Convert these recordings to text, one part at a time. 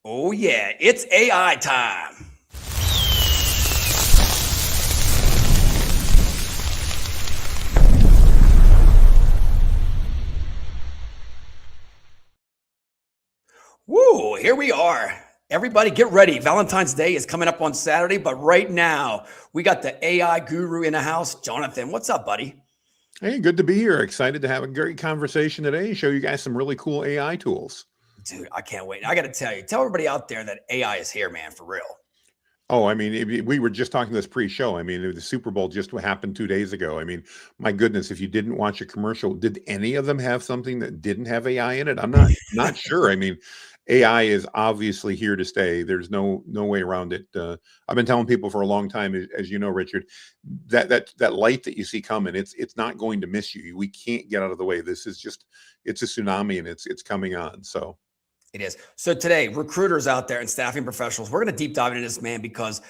Oh, yeah, it's AI time. Woo, here we are. Everybody get ready. Valentine's Day is coming up on Saturday, but right now we got the AI guru in the house. Jonathan, what's up, buddy? Hey, good to be here. Excited to have a great conversation today. Show you guys some really cool AI tools. Dude, I can't wait. I got to tell everybody out there that AI is here, man, for real. Oh, I mean, we were just talking this pre-show. I mean, the Super Bowl just happened 2 days ago. I mean, my goodness, if you didn't watch a commercial, did any of them have something that didn't have AI in it? I'm not sure. I mean, AI is obviously here to stay. There's no way around it. I've been telling people for a long time, as you know, Richard, that light that you see coming, it's not going to miss you. We can't get out of the way. This is just it's a tsunami and it's coming on. So. It is. So today, recruiters out there and staffing professionals, we're going to deep dive into this, man, because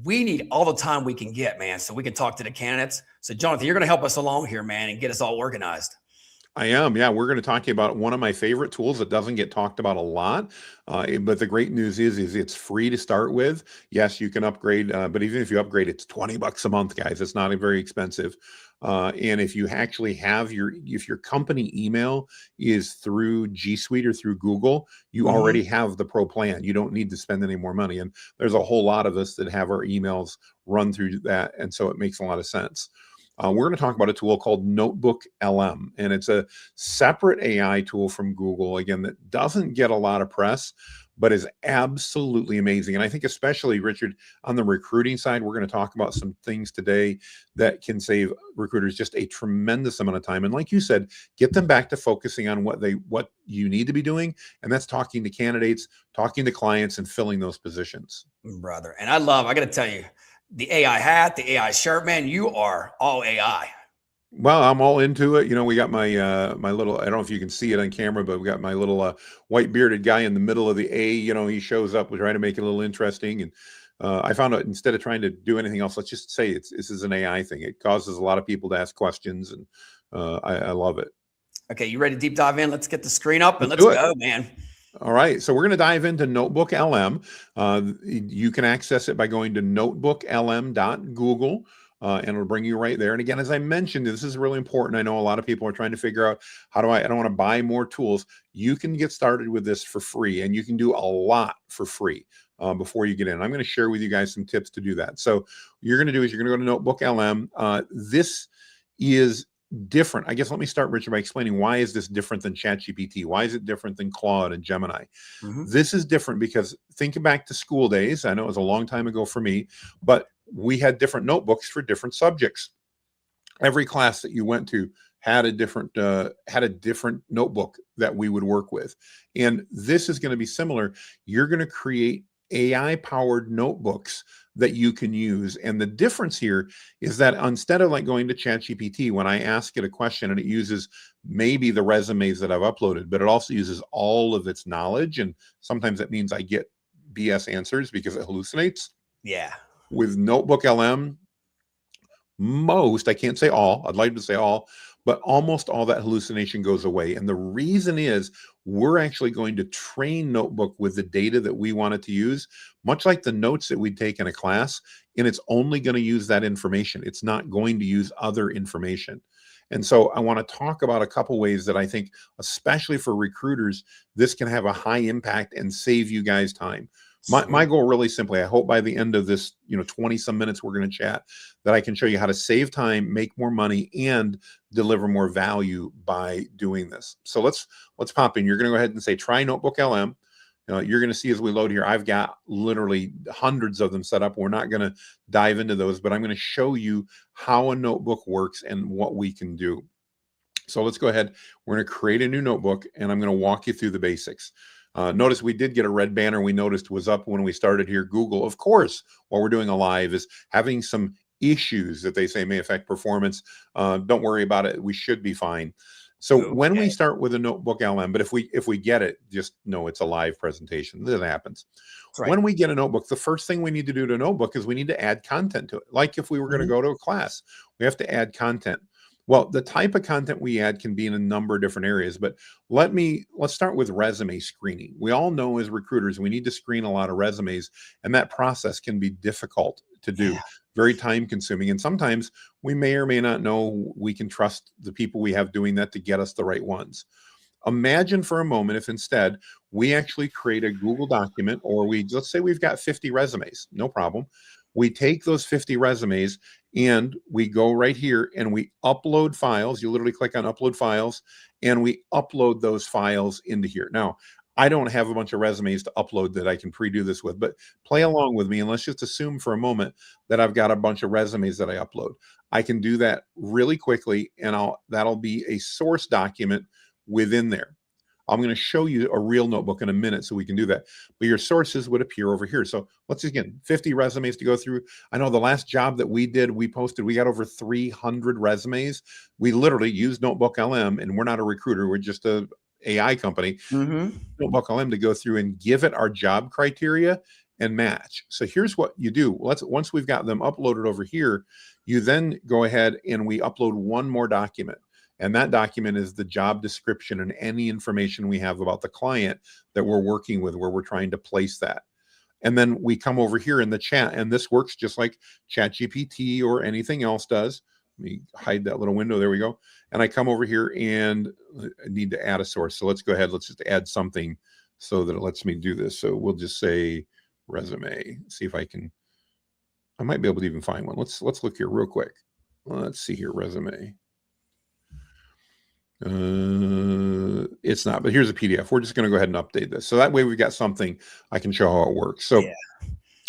we need all the time we can get, man, so we can talk to the candidates. So, Jonathan, you're going to help us along here, man, and get us all organized. I am. Yeah, we're going to talk to you about one of my favorite tools that doesn't get talked about a lot. But the great news is it's free to start with. Yes, you can upgrade, but even if you upgrade, it's $20 a month, guys. It's not very expensive. And if you actually have if your company email is through G Suite or through Google, you already have the pro plan. You don't need to spend any more money. And there's a whole lot of us that have our emails run through that. And so it makes a lot of sense. We're going to talk about a tool called NotebookLM, and it's a separate AI tool from Google, again, that doesn't get a lot of press, but is absolutely amazing. And I think especially, Richard, on the recruiting side, we're going to talk about some things today that can save recruiters just a tremendous amount of time. And like you said, get them back to focusing on what you need to be doing, and that's talking to candidates, talking to clients, and filling those positions. Brother, and I got to tell you, the AI hat, the AI shirt, man, you are all AI. Well, I'm all into it. You know, we got my my little, I don't know if you can see it on camera, but we got my little white bearded guy in the middle of the A. You know, he shows up. We're trying to make it a little interesting. And I found out instead of trying to do anything else, let's just say this is an AI thing. It causes a lot of people to ask questions, and I love it. Okay, you ready to deep dive in? Let's get the screen up and let's do it. go, man. All right, so we're going to dive into NotebookLM. You can access it by going to notebooklm.google. And it'll bring you right there. And again, as I mentioned, this is really important. I know a lot of people are trying to figure out I don't want to buy more tools. You can get started with this for free, and you can do a lot for free before you get in. I'm going to share with you guys some tips to do that. So what you're going to do is you're going to go to NotebookLM. This is different. I guess let me start, Richard, by explaining why is this different than ChatGPT? Why is it different than Claude and Gemini? This is different because think back to school days. I know it was a long time ago for me, but we had different notebooks for different subjects. Every class that you went to had a different notebook that we would work with. And this is going to be similar. You're going to create AI powered notebooks that you can use. And the difference here is that instead of like going to ChatGPT, when I ask it a question and it uses maybe the resumes that I've uploaded, but it also uses all of its knowledge. And sometimes that means I get BS answers because it hallucinates. Yeah. With NotebookLM, I can't say all, I'd like to say all, but almost all that hallucination goes away. And the reason is we're actually going to train Notebook with the data that we want it to use, much like the notes that we'd take in a class, and it's only going to use that information. It's not going to use other information. And so I want to talk about a couple ways that I think, especially for recruiters, this can have a high impact and save you guys time. My goal really simply, I hope by the end of this, 20 some minutes we're going to chat, that I can show you how to save time, make more money, and deliver more value by doing this. So let's pop in. You're going to go ahead and say, try NotebookLM. You're going to see as we load here, I've got literally hundreds of them set up. We're not going to dive into those, but I'm going to show you how a notebook works and what we can do. So let's go ahead. We're going to create a new notebook, and I'm going to walk you through the basics. Notice we did get a red banner we noticed was up when we started here. Google, of course, while we're doing a live, is having some issues that they say may affect performance. Don't worry about it. We should be fine. So when we start with a NotebookLM, but if we get it, just know it's a live presentation. That happens. Right. When we get a notebook, the first thing we need to do to a notebook is we need to add content to it. Like if we were going to go to a class, we have to add content. Well, the type of content we add can be in a number of different areas, but let's start with resume screening. We all know as recruiters, we need to screen a lot of resumes, and that process can be difficult to do, Yeah. very time consuming. And sometimes we may or may not know we can trust the people we have doing that to get us the right ones. Imagine for a moment if instead we actually create a Google document, or let's say we've got 50 resumes, no problem. We take those 50 resumes and we go right here and we upload files. You literally click on upload files and we upload those files into here. Now, I don't have a bunch of resumes to upload that I can pre-do this with, but play along with me and let's just assume for a moment that I've got a bunch of resumes that I upload. I can do that really quickly and that'll be a source document within there. I'm going to show you a real notebook in a minute so we can do that. But your sources would appear over here. So let's again, 50 resumes to go through. I know the last job that we did, we got over 300 resumes. We literally used NotebookLM, and we're not a recruiter. We're just a AI company. Mm-hmm. NotebookLM to go through and give it our job criteria and match. So here's what you do. Once we've got them uploaded over here, you then go ahead and we upload one more document. And that document is the job description and any information we have about the client that we're working with, where we're trying to place that. And then we come over here in the chat, and this works just like ChatGPT or anything else does. Let me hide that little window. There we go. And I come over here and I need to add a source. So let's go ahead. Let's just add something so that it lets me do this. So we'll just say resume. See if I might be able to even find one. Let's look here real quick. Let's see here, resume. It's not, but here's a PDF. We're just going to go ahead and update this. So that way we've got something I can show how it works. So yeah.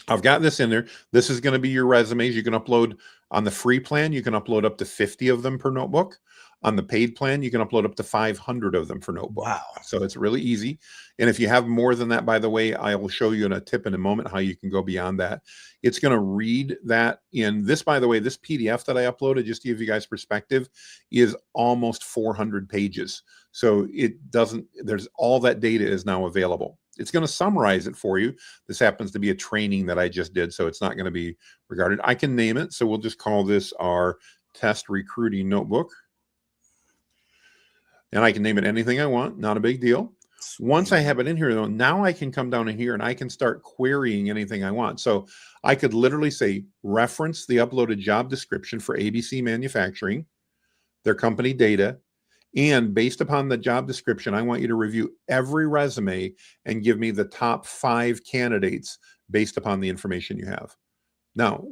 I've got this in there. This is going to be your resumes. You can upload on the free plan. You can upload up to 50 of them per notebook. On the paid plan, you can upload up to 500 of them for notebook. Wow. So it's really easy. And if you have more than that, by the way, I will show you in a tip in a moment how you can go beyond that. It's going to read that in this, by the way, this PDF that I uploaded, just to give you guys perspective, is almost 400 pages. So there's all that data is now available. It's going to summarize it for you. This happens to be a training that I just did, so it's not going to be regarded. I can name it. So we'll just call this our test recruiting notebook. And I can name it anything I want, not a big deal. Once I have it in here, though, now I can come down in here and I can start querying anything I want. So I could literally say, reference the uploaded job description for ABC Manufacturing, their company data, and based upon the job description, I want you to review every resume and give me the top 5 candidates based upon the information you have. Now,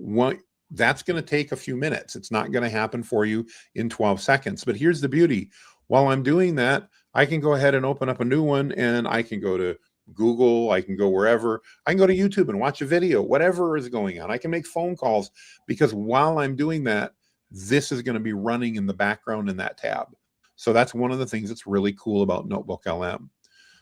that's going to take a few minutes. It's not going to happen for you in 12 seconds. But here's the beauty. While I'm doing that, I can go ahead and open up a new one, and I can go to Google, I can go wherever. I can go to YouTube and watch a video, whatever is going on. I can make phone calls, because while I'm doing that, this is going to be running in the background in that tab. So that's one of the things that's really cool about NotebookLM.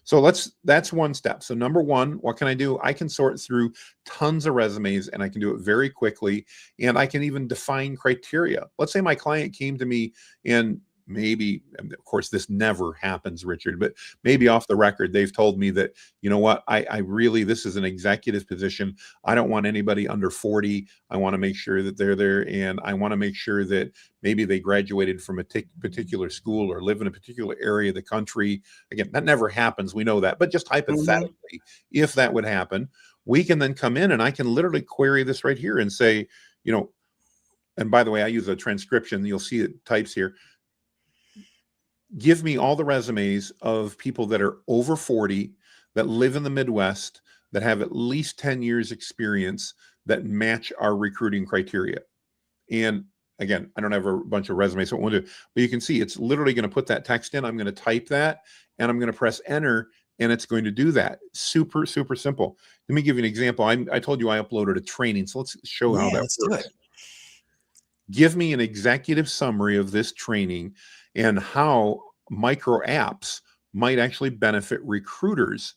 So that's one step. So number one, what can I do? I can sort through tons of resumes, and I can do it very quickly. And I can even define criteria. Let's say my client came to me and maybe, of course, this never happens, Richard, but maybe off the record, they've told me that, you know what, I really, this is an executive position. I don't want anybody under 40. I want to make sure that they're there. And I want to make sure that maybe they graduated from a particular school or live in a particular area of the country. Again, that never happens. We know that. But just hypothetically, if that would happen, we can then come in and I can literally query this right here and say, you know, and by the way, I use a transcription. You'll see it types here. Give me all the resumes of people that are over 40, that live in the Midwest, that have at least 10 years experience, that match our recruiting criteria. And again, I don't have a bunch of resumes, so it won't do, but you can see it's literally going to put that text in. I'm going to type that and I'm going to press enter, and it's going to do that. Super, super simple. Let me give you an example. I told you I uploaded a training, so let's show how that works. Do it. Give me an executive summary of this training and how micro apps might actually benefit recruiters.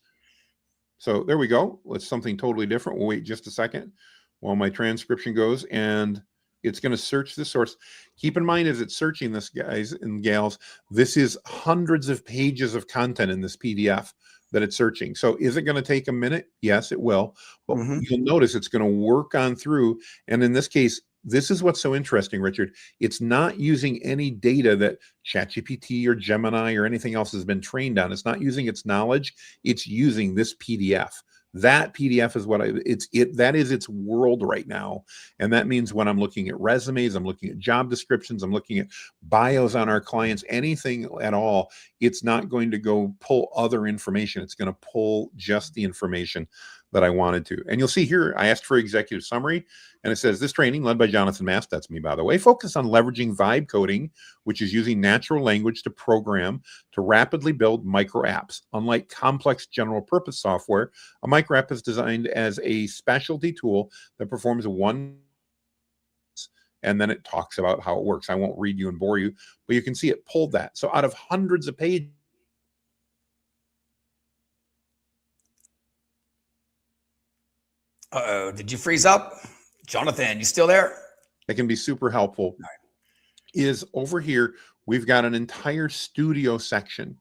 So there we go. It's something totally different. We'll wait just a second while my transcription goes, and it's going to search the source. Keep in mind, as it's searching this, guys and gals, this is hundreds of pages of content in this PDF that it's searching. So is it going to take a minute? Yes, it will. But you'll notice it's going to work on through. And in this case, this is what's so interesting, Richard. It's not using any data that ChatGPT or Gemini or anything else has been trained on. It's not using its knowledge. It's using this PDF. That PDF is what that is its world right now. And that means when I'm looking at resumes, I'm looking at job descriptions, I'm looking at bios on our clients, anything at all, it's not going to go pull other information. It's going to pull just the information that I wanted to. And you'll see here, I asked for executive summary, and it says this training led by Jonathan Mast, that's me by the way, focus on leveraging vibe coding, which is using natural language to program to rapidly build micro apps. Unlike complex general purpose software, a micro app is designed as a specialty tool that performs one, and then it talks about how it works. I won't read you and bore you, but you can see it pulled that. So out of hundreds of pages, Uh-oh, did you freeze up? Jonathan, you still there? that can be super helpful is over here. We've got an entire studio section.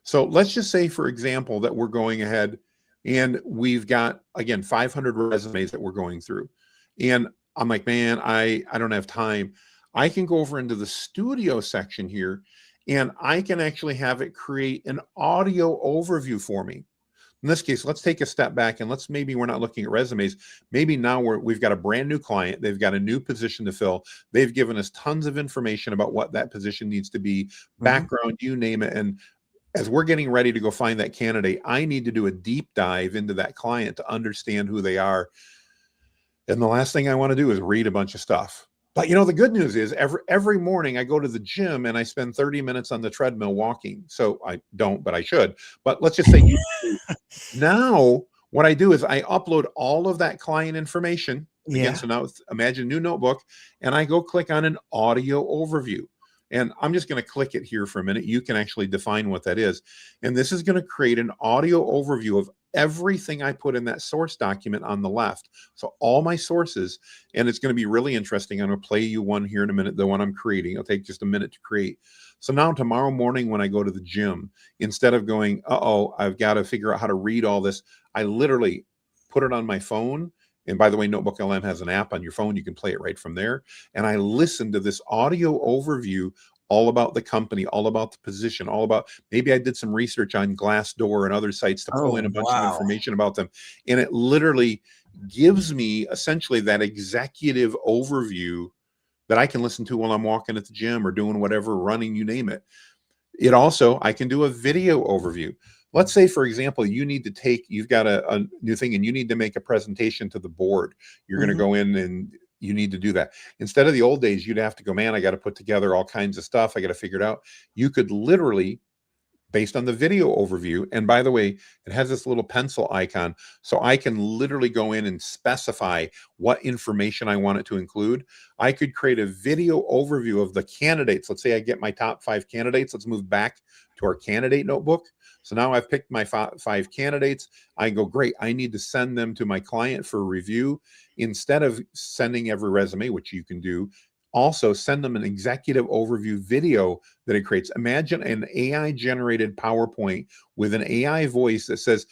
So let's just say, for example, that we're going ahead and we've got, again, 500 resumes that we're going through. And I'm like, man, I don't have time. I can go over into the studio section here and I can actually have it create an audio overview for me. In this case, let's take a step back and maybe we're not looking at resumes. Maybe now we've got a brand new client. They've got a new position to fill. They've given us tons of information about what that position needs to be, background, you name it. And as we're getting ready to go find that candidate, I need to do a deep dive into that client to understand who they are. And the last thing I want to do is read a bunch of stuff. But the good news is every morning I go to the gym and I spend 30 minutes on the treadmill walking. So I don't, but I should. But let's just say now what I do is I upload all of that client information. Again, so now imagine a new notebook and I go click on an audio overview. And I'm just going to click it here for a minute. You can actually define what that is. And this is going to create an audio overview of everything I put in that source document on the left. So all my sources, and it's going to be really interesting. I'm going to play you one here in a minute, the one I'm creating. It'll take just a minute to create. So now tomorrow morning when I go to the gym, instead of going, I've got to figure out how to read all this, I literally put it on my phone. And by the way, NotebookLM has an app on your phone. You can play it right from there. And I listen to this audio overview all about the company, all about the position, all about, maybe I did some research on Glassdoor and other sites to pull in a bunch of information about them. And it literally gives me essentially that executive overview that I can listen to while I'm walking at the gym or doing whatever, running, you name it. It also, I can do a video overview. Let's say, for example, you've got a new thing and you need to make a presentation to the board. You're going to go in and you need to do that. Instead of the old days, you'd have to go, man, I got to put together all kinds of stuff. I got to figure it out. You could literally, based on the video overview, and by the way, it has this little pencil icon, so I can literally go in and specify what information I want it to include. I could create a video overview of the candidates. Let's say I get my top 5 candidates. Let's move back to our candidate notebook. So now I've picked my 5 candidates. I go, great, I need to send them to my client for review. Instead of sending every resume, which you can do, also send them an executive overview video that it creates. Imagine an AI generated PowerPoint with an AI voice that says,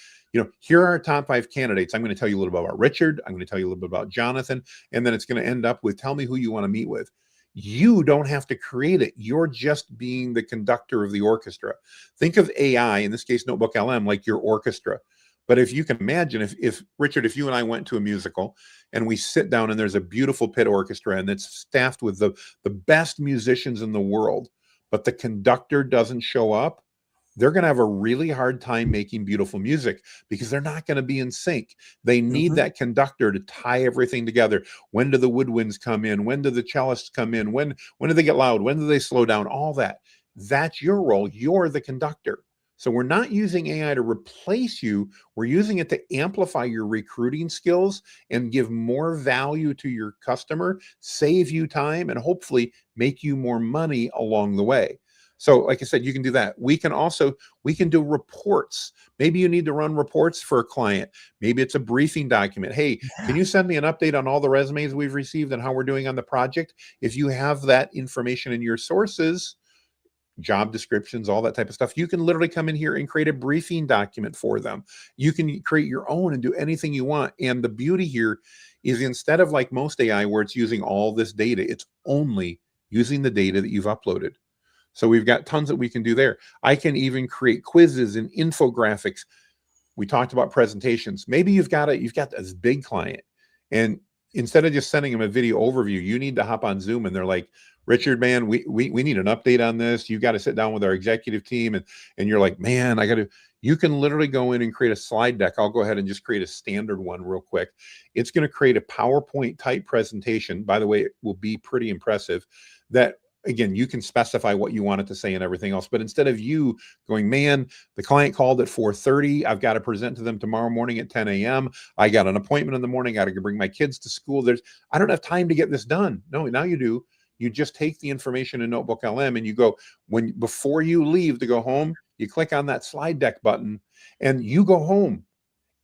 here are our top 5 candidates. I'm going to tell you a little bit about Richard. I'm going to tell you a little bit about Jonathan. And then it's going to end up with, tell me who you want to meet with. You don't have to create it. You're just being the conductor of the orchestra. Think of AI, in this case, NotebookLM, like your orchestra. But if you can imagine, if Richard, if you and I went to a musical and we sit down and there's a beautiful pit orchestra and it's staffed with the best musicians in the world, but the conductor doesn't show up, they're going to have a really hard time making beautiful music because they're not going to be in sync. They need that conductor to tie everything together. When do the woodwinds come in? When do the cellists come in? When do they get loud? When do they slow down? All that. That's your role. You're the conductor. So we're not using AI to replace you. We're using it to amplify your recruiting skills and give more value to your customer, save you time, and hopefully make you more money along the way. So like I said, you can do that. We can do reports. Maybe you need to run reports for a client. Maybe it's a briefing document. Hey, can you send me an update on all the resumes we've received and how we're doing on the project? If you have that information in your sources, job descriptions, all that type of stuff. You can literally come in here and create a briefing document for them. You can create your own and do anything you want. And the beauty here is, instead of like most AI where it's using all this data, it's only using the data that you've uploaded. So we've got tons that we can do there. I can even create quizzes and infographics. We talked about presentations. Maybe you've got this big client, and instead of just sending them a video overview, you need to hop on Zoom and they're like, Richard, man, we need an update on this. You got to sit down with our executive team. And you're like, man, you can literally go in and create a slide deck. I'll go ahead and just create a standard one real quick. It's going to create a PowerPoint type presentation. By the way, it will be pretty impressive. That, again, you can specify what you want it to say and everything else. But instead of you going, man, the client called at 4:30, I've got to present to them tomorrow morning at 10 a.m. I got an appointment in the morning. I got to bring my kids to school. I don't have time to get this done. No, now you do. You just take the information in NotebookLM and you go, before you leave to go home, you click on that slide deck button and you go home.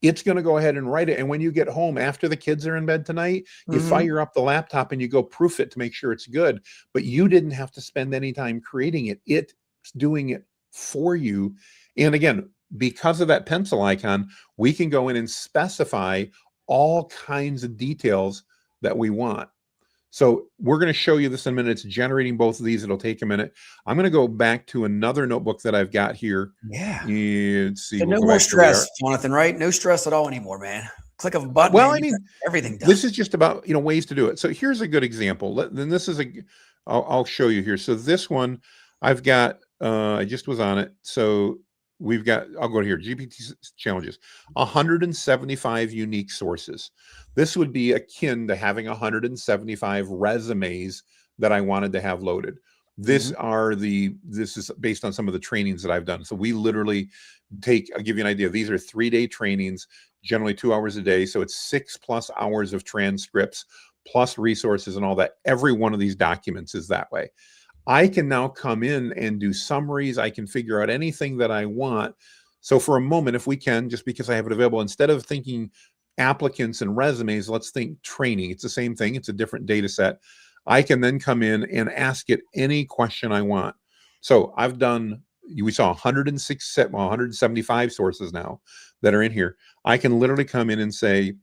It's going to go ahead and write it. And when you get home after the kids are in bed tonight, you fire up the laptop and you go proof it to make sure it's good. But you didn't have to spend any time creating it. It's doing it for you. And again, because of that pencil icon, we can go in and specify all kinds of details that we want. So we're going to show you this in a minute. It's generating both of these. It'll take a minute. I'm going to go back to another notebook that I've got here. Yeah. And see. So no more stress, Jonathan, right? No stress at all anymore, man. Click of a button. Well, man, I mean, everything done. This is just about, ways to do it. So here's a good example. Then this is I'll show you here. So this one I've got, I just was on it. So we've got, I'll go to here, GPT challenges, 175 unique sources. This would be akin to having 175 resumes that I wanted to have loaded. This is based on some of the trainings that I've done. So we literally I'll give you an idea. These are 3-day trainings, generally 2 hours a day. So it's 6+ hours of transcripts plus resources and all that. Every one of these documents is that way. I can now come in and do summaries. I can figure out anything that I want. So for a moment, if we can, just because I have it available, instead of thinking applicants and resumes, let's think training. It's the same thing. It's a different data set. I can then come in and ask it any question I want. So I've done, we saw 175 sources now that are in here. I can literally come in and say,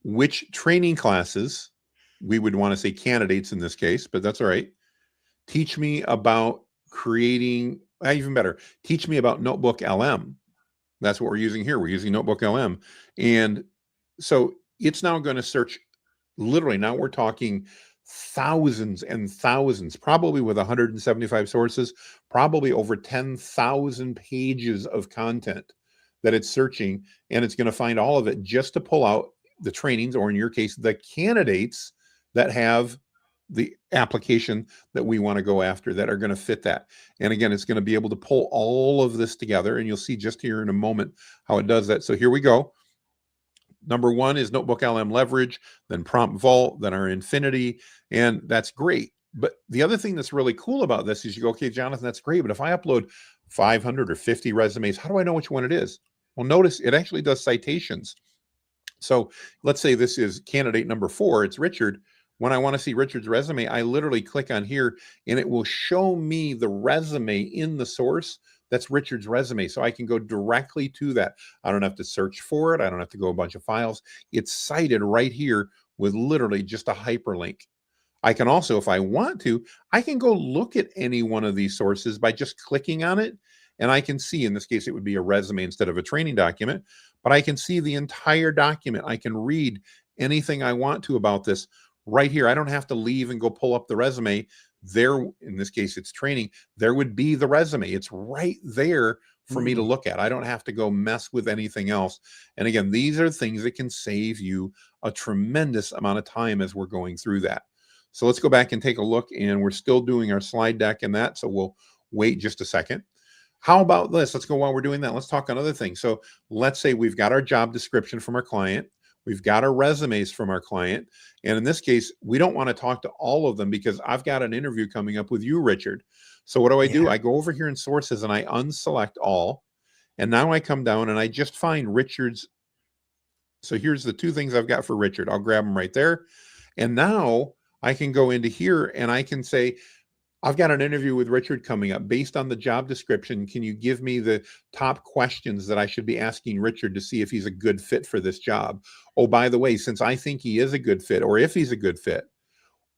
which training classes, we would want to say candidates in this case, but that's all right. Teach me about creating, even better, teach me about NotebookLM. That's what we're using here. We're using NotebookLM. And so it's now going to search, literally, now we're talking thousands and thousands, probably with 175 sources, probably over 10,000 pages of content that it's searching. And it's going to find all of it just to pull out the trainings, or in your case, the candidates that have the application that we want to go after that are going to fit that. And again, it's going to be able to pull all of this together, and you'll see just here in a moment how it does that. So here we go. Number one is NotebookLM leverage, then Prompt Vault, then our Infinity, and that's great. But the other thing that's really cool about this is you go, okay, Jonathan, that's great, but if I upload 500 or 50 resumes, how do I know which one it is? Well, notice it actually does citations. So let's say this is candidate number 4, it's Richard. When I want to see Richard's resume, I literally click on here and it will show me the resume in the source. That's Richard's resume. So I can go directly to that. I don't have to search for it. I don't have to go a bunch of files. It's cited right here with literally just a hyperlink. I can also, if I want to, I can go look at any one of these sources by just clicking on it. And I can see, in this case, it would be a resume instead of a training document, but I can see the entire document. I can read anything I want to about this right here. I don't have to leave and go pull up the resume. There, in this case, it's training. There would be the resume. It's right there for me to look at. I don't have to go mess with anything else. And again, these are things that can save you a tremendous amount of time as we're going through that. So let's go back and take a look, and we're still doing our slide deck and that. So we'll wait just a second. How about this? Let's go while we're doing that. Let's talk on other things. So let's say we've got our job description from our client. We've got our resumes from our client. And in this case, we don't want to talk to all of them because I've got an interview coming up with you, Richard. So what do? I go over here in sources and I unselect all. And now I come down and I just find Richard's. So here's the 2 things I've got for Richard. I'll grab them right there. And now I can go into here and I can say, I've got an interview with Richard coming up. Based on the job description, can you give me the top questions that I should be asking Richard to see if he's a good fit for this job? Oh, by the way, since I think he is a good fit, or if he's a good fit,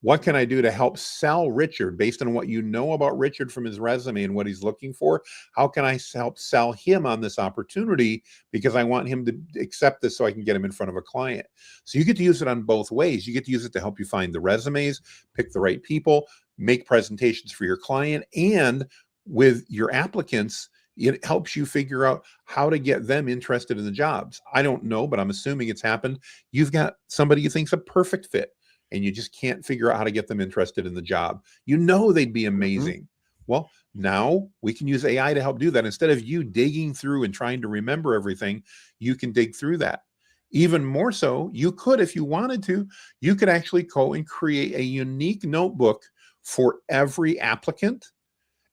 what can I do to help sell Richard based on what you know about Richard from his resume and what he's looking for? How can I help sell him on this opportunity because I want him to accept this so I can get him in front of a client? So you get to use it on both ways. You get to use it to help you find the resumes, pick the right people, make presentations for your client, and with your applicants, it helps you figure out how to get them interested in the jobs. I don't know, but I'm assuming it's happened. You've got somebody you think's a perfect fit, and you just can't figure out how to get them interested in the job. You know they'd be amazing. Well, now we can use AI to help do that. Instead of you digging through and trying to remember everything, you can dig through that. Even more so, you could, if you wanted to, you could actually go and create a unique notebook for every applicant.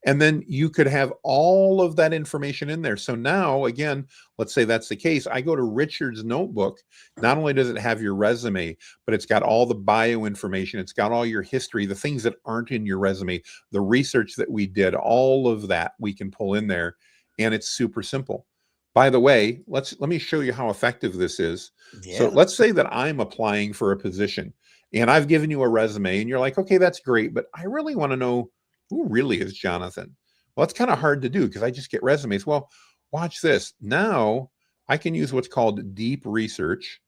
And then you could have all of that information in there. So now, again, let's say that's the case. I go to Richard's notebook. Not only does it have your resume, but it's got all the bio information. It's got all your history, the things that aren't in your resume, the research that we did, all of that we can pull in there. And it's super simple. By the way, let me show you how effective this is. Yeah. So let's say that I'm applying for a position and I've given you a resume and you're like, okay, that's great, but I really want to know, who really is Jonathan? Well, it's kind of hard to do because I just get resumes. Well, watch this. Now I can use what's called deep research.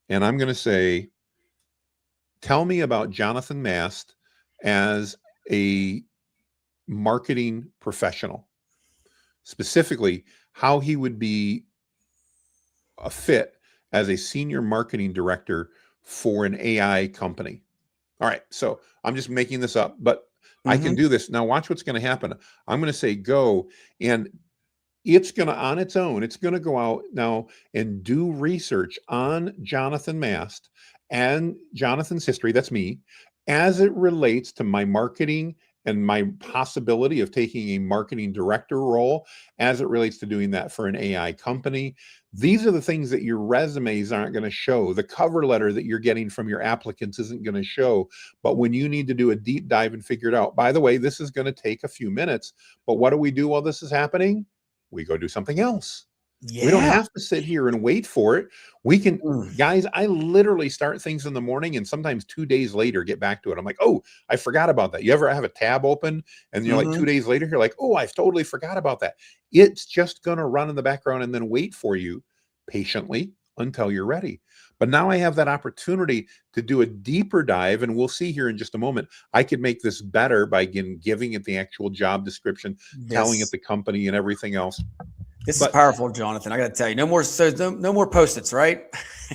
And I'm going to say, tell me about Jonathan Mast as a marketing professional, specifically how he would be a fit as a senior marketing director for an AI company. All right. So I'm just making this up, but I can do this. Now watch what's going to happen. I'm going to say go, and it's going to, on its own, it's going to go out now and do research on Jonathan Mast and Jonathan's history, that's me, as it relates to my marketing and my possibility of taking a marketing director role as it relates to doing that for an AI company. These are the things that your resumes aren't going to show. The cover letter that you're getting from your applicants isn't going to show. But when you need to do a deep dive and figure it out, by the way, this is going to take a few minutes. But what do we do while this is happening? We go do something else. Yeah. We don't have to sit here and wait for it. We can, guys, I literally start things in the morning and sometimes 2 days later get back to it. I'm like, oh, I forgot about that. You ever have a tab open and you're like 2 days later, you're like, oh, I totally forgot about that. It's just going to run in the background and then wait for you patiently until you're ready. But now I have that opportunity to do a deeper dive, and we'll see here in just a moment. I could make this better by again giving it the actual job description, telling it the company and everything else. This is powerful, Jonathan. I got to tell you, no more Post-its, right?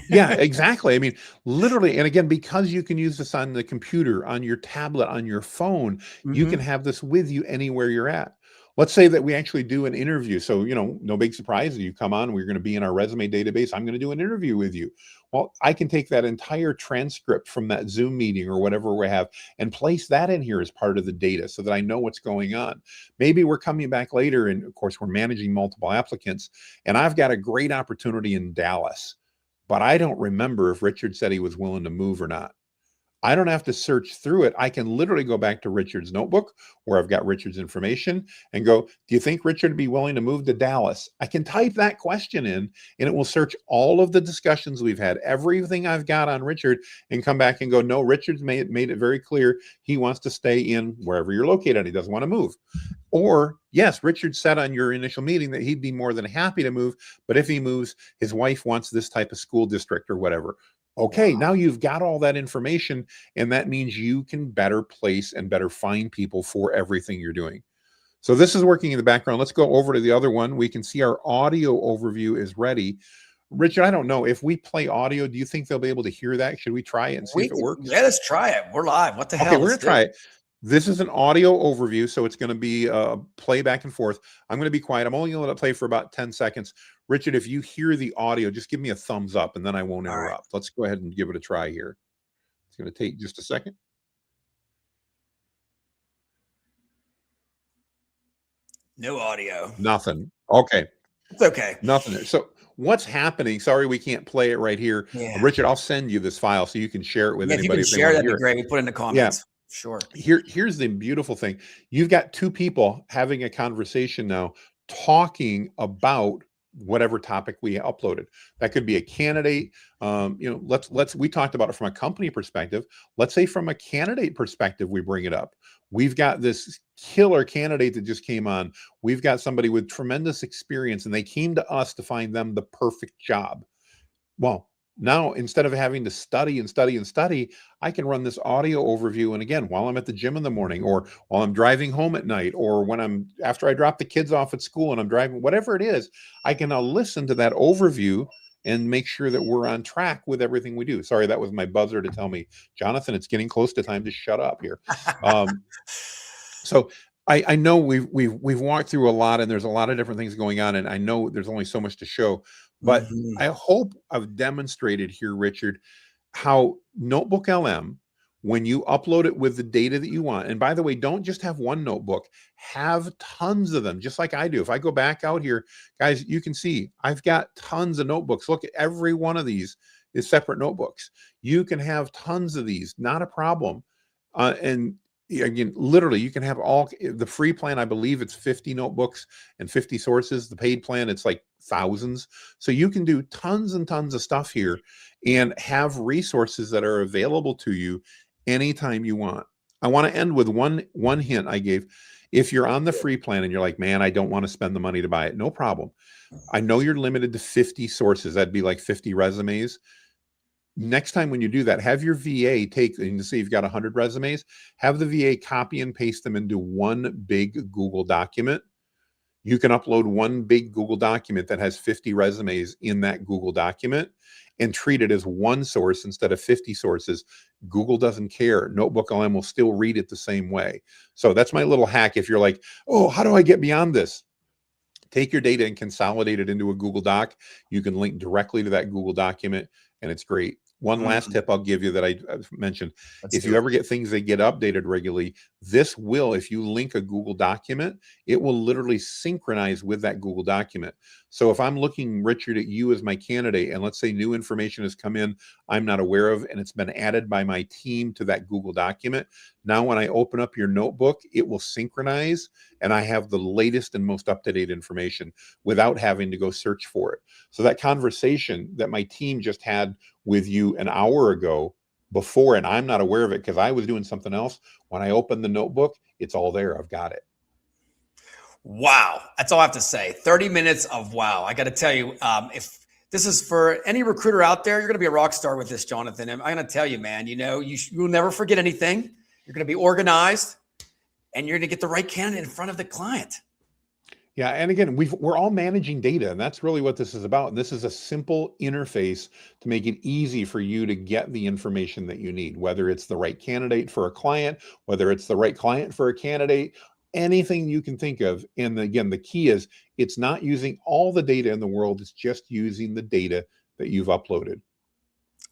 Yeah, exactly. I mean, literally, and again, because you can use this on the computer, on your tablet, on your phone, you can have this with you anywhere you're at. Let's say that we actually do an interview. So, no big surprise. You come on, we're going to be in our resume database. I'm going to do an interview with you. Well, I can take that entire transcript from that Zoom meeting or whatever we have and place that in here as part of the data so that I know what's going on. Maybe we're coming back later, and of course, we're managing multiple applicants, and I've got a great opportunity in Dallas, but I don't remember if Richard said he was willing to move or not. I don't have to search through it. I can literally go back to Richard's notebook where I've got Richard's information and go, do you think Richard would be willing to move to Dallas? I can type that question in and it will search all of the discussions we've had, everything I've got on Richard, and come back and go, no, Richard's made it very clear he wants to stay in wherever you're located. He doesn't want to move. Or yes, Richard said on your initial meeting that he'd be more than happy to move, but if he moves, his wife wants this type of school district or whatever. Okay, now you've got all that information, and that means you can better place and better find people for everything you're doing. So this is working in the background. Let's go over to the other one. We can see our audio overview is ready. Richard, I don't know. If we play audio, do you think they'll be able to hear that? Should we try it and see if it works? Yeah, let's try it. We're live. What the hell? Okay, we're going to try it. This is an audio overview, so it's going to be play back and forth. I'm going to be quiet. I'm only going to let it play for about 10 seconds. Richard, if you hear the audio, just give me a thumbs up, and then I won't interrupt. Right. Let's go ahead and give it a try here. It's going to take just a second. No audio. Nothing. Okay. It's okay. Nothing there. So what's happening? Sorry, we can't play it right here. Yeah. Richard, I'll send you this file so you can share it with anybody. If you can share, that'd be great. We put it in the comments. Yeah. Sure. Here's the beautiful thing. You've got two people having a conversation now, talking about whatever topic we uploaded. That could be a candidate. We talked about it from a company perspective. Let's say from a candidate perspective, we bring it up. We've got this killer candidate that just came on. We've got somebody with tremendous experience, and they came to us to find them the perfect job. Well, now instead of having to study and study and study, I can run this audio overview. And again, while I'm at the gym in the morning, or while I'm driving home at night, or when after I drop the kids off at school and I'm driving, whatever it is, I can now listen to that overview and make sure that we're on track with everything we do. Sorry, that was my buzzer to tell me, Jonathan, it's getting close to time to shut up here. So I know we've walked through a lot, and there's a lot of different things going on, and I know there's only so much to show, but I hope I've demonstrated here, Richard, how NotebookLM, when you upload it with the data that you want, and by the way, don't just have one notebook, have tons of them, just like I do. If I go back out here, guys, you can see I've got tons of notebooks. Look at every one of these is separate notebooks. You can have tons of these, not a problem. And again, literally, you can have all the free plan. I believe it's 50 notebooks and 50 sources. The paid plan, it's like thousands. So you can do tons and tons of stuff here and have resources that are available to you anytime you want. I want to end with one hint I gave. If you're on the free plan and you're like, man, I don't want to spend the money to buy it, no problem. I know you're limited to 50 sources. That'd be like 50 resumes. Next time when you do that, have your VA take, and you see you've got 100 resumes, have the VA copy and paste them into one big Google document. You can upload one big Google document that has 50 resumes in that Google document and treat it as one source instead of 50 sources. Google doesn't care. NotebookLM will still read it the same way. So that's my little hack. If you're like, oh, how do I get beyond this? Take your data and consolidate it into a Google Doc. You can link directly to that Google document, and it's great. One last tip I'll give you that I've mentioned. If you ever get things that get updated regularly, this will, if you link a Google document, it will literally synchronize with that Google document. So if I'm looking, Richard, at you as my candidate, and let's say new information has come in I'm not aware of, and it's been added by my team to that Google document, now when I open up your notebook, it will synchronize, and I have the latest and most up-to-date information without having to go search for it. So that conversation that my team just had with you an hour ago before, and I'm not aware of it because I was doing something else, when I open the notebook, it's all there. I've got it. Wow. That's all I have to say. 30 minutes of wow. I got to tell you, if this is for any recruiter out there, you're going to be a rock star with this, Jonathan. And I'm going to tell you, man, you'll never forget anything. You're going to be organized, and you're going to get the right candidate in front of the client. Yeah, and again, we're all managing data, and that's really what this is about. And this is a simple interface to make it easy for you to get the information that you need, whether it's the right candidate for a client, whether it's the right client for a candidate, anything you can think of. And again, the key is it's not using all the data in the world, it's just using the data that you've uploaded.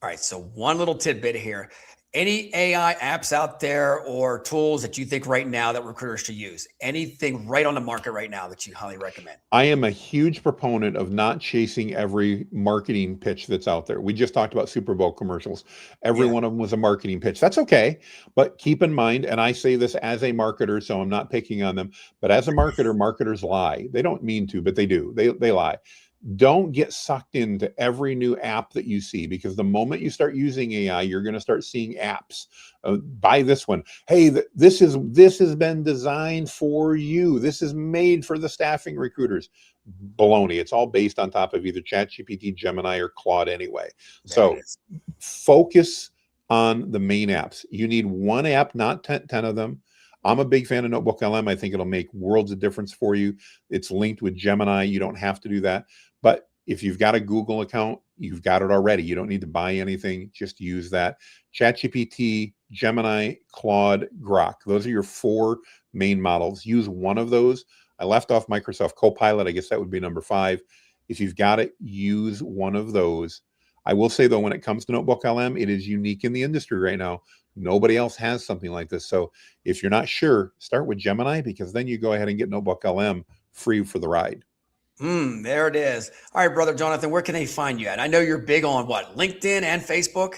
All right, so one little tidbit here. Any AI apps out there or tools that you think right now that recruiters should use? Anything right on the market right now that you highly recommend? I am a huge proponent of not chasing every marketing pitch that's out there. We just talked about Super Bowl commercials. Every one of them was a marketing pitch. That's okay. But keep in mind, and I say this as a marketer, so I'm not picking on them, but as a marketer, marketers lie. They don't mean to, but they do. They lie. Don't get sucked into every new app that you see, because the moment you start using AI, you're going to start seeing apps. Buy this one. Hey, this has been designed for you. This is made for the staffing recruiters. Baloney. It's all based on top of either ChatGPT, Gemini, or Claude anyway. So focus on the main apps. You need one app, not 10 of them. I'm a big fan of NotebookLM. I think it'll make worlds of difference for you. It's linked with Gemini. You don't have to do that. But if you've got a Google account, you've got it already. You don't need to buy anything. Just use that. ChatGPT, Gemini, Claude, Grok. Those are your 4 main models. Use one of those. I left off Microsoft Copilot. I guess that would be number 5. If you've got it, use one of those. I will say, though, when it comes to NotebookLM, it is unique in the industry right now. Nobody else has something like this. So if you're not sure, start with Gemini, because then you go ahead and get NotebookLM free for the ride. There it is. All right, brother Jonathan, where can they find you at? I know you're big on what, LinkedIn and Facebook?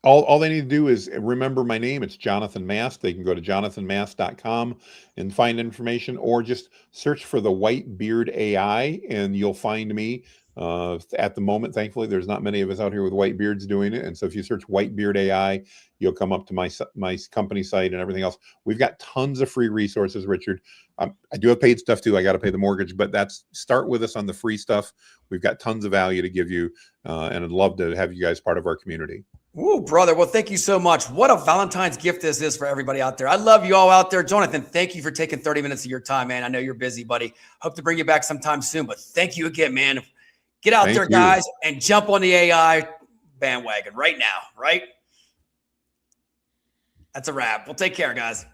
all they need to do is remember my name. It's Jonathan Mast. They can go to jonathanmast.com and find information, or just search for the White Beard AI and you'll find me. At the moment, thankfully, there's not many of us out here with white beards doing it. And so if you search White Beard AI, you'll come up to my company site and everything else. We've got tons of free resources, Richard. I do have paid stuff too. I got to pay the mortgage, but start with us on the free stuff. We've got tons of value to give you, and I'd love to have you guys part of our community. Ooh, brother. Well, thank you so much. What a Valentine's gift this is for everybody out there. I love you all out there. Jonathan, thank you for taking 30 minutes of your time, man. I know you're busy, buddy. Hope to bring you back sometime soon, but thank you again, man. Get out there, guys, and jump on the AI bandwagon right now, right? That's a wrap. Well, take care, guys.